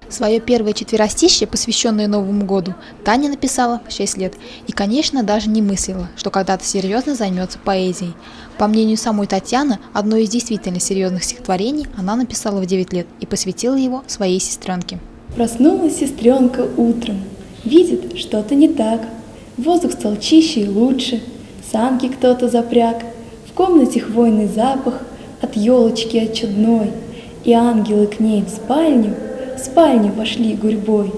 Свое первое четверостишье, посвященное Новому году, Таня написала в 6 лет и, конечно, даже не мыслила, что когда-то серьезно займется поэзией. По мнению самой Татьяны, одно из действительно серьезных стихотворений она написала в 9 лет и посвятила его своей сестренке. Проснулась сестренка утром, видит, что-то не так. Воздух стал чище и лучше, санки кто-то запряг. В комнате хвойный запах от елочки чудной, и ангелы к ней в спальню вошли гурьбой,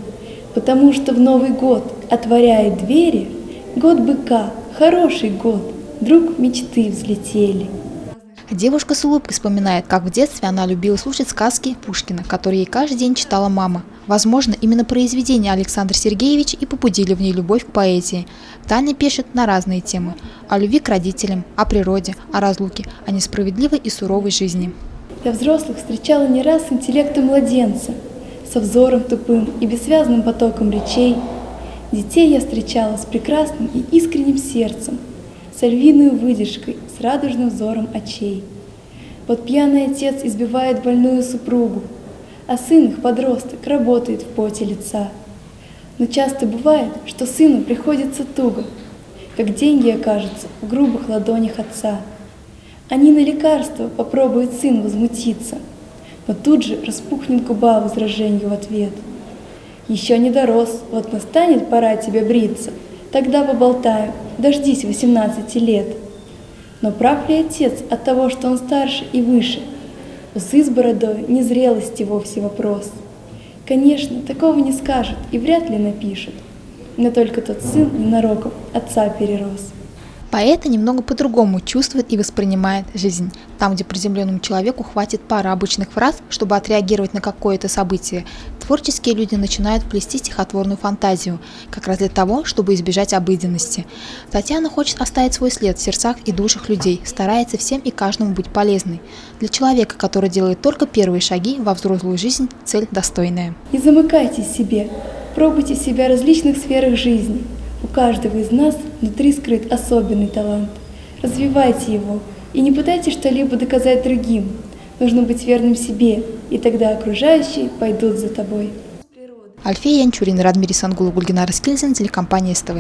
потому что в Новый год отворяет двери год быка, хороший год, друг мечты взлетели. Девушка с улыбкой вспоминает, как в детстве она любила слушать сказки Пушкина, которые ей каждый день читала мама. Возможно, именно произведения Александра Сергеевича и побудили в ней любовь к поэзии. Таня пишет на разные темы – о любви к родителям, о природе, о разлуке, о несправедливой и суровой жизни. Я взрослых встречала не раз с интеллектом младенца, со взором тупым и бессвязным потоком речей. Детей я встречала с прекрасным и искренним сердцем, с львиной выдержкой, с радужным взором очей. Вот пьяный отец избивает больную супругу, а сын их, подросток, работает в поте лица. Но часто бывает, что сыну приходится туго, как деньги окажутся в грубых ладонях отца. Они на лекарство попробует сын возмутиться, но тут же распухнет губа возражению в ответ. Еще не дорос, вот настанет пора тебе бриться, тогда поболтаю, дождись 18 лет. Но прав ли отец от того, что он старше и выше? Усы с бородой, незрелости вовсе вопрос. Конечно, такого не скажет и вряд ли напишет, но только тот сын ненароком отца перерос. Поэты немного по-другому чувствуют и воспринимают жизнь. Там, где приземленному человеку хватит пары обычных фраз, чтобы отреагировать на какое-то событие, творческие люди начинают плести стихотворную фантазию, как раз для того, чтобы избежать обыденности. Татьяна хочет оставить свой след в сердцах и душах людей, старается всем и каждому быть полезной. Для человека, который делает только первые шаги во взрослую жизнь, цель достойная. Не замыкайтесь в себе, пробуйте себя в различных сферах жизни. У каждого из нас внутри скрыт особенный талант. Развивайте его и не пытайтесь что-либо доказать другим. Нужно быть верным себе, и тогда окружающие пойдут за тобой. Альфия Янчурина, Радмир Исангулов, Гульгинар Скильзин, телекомпания СТВ.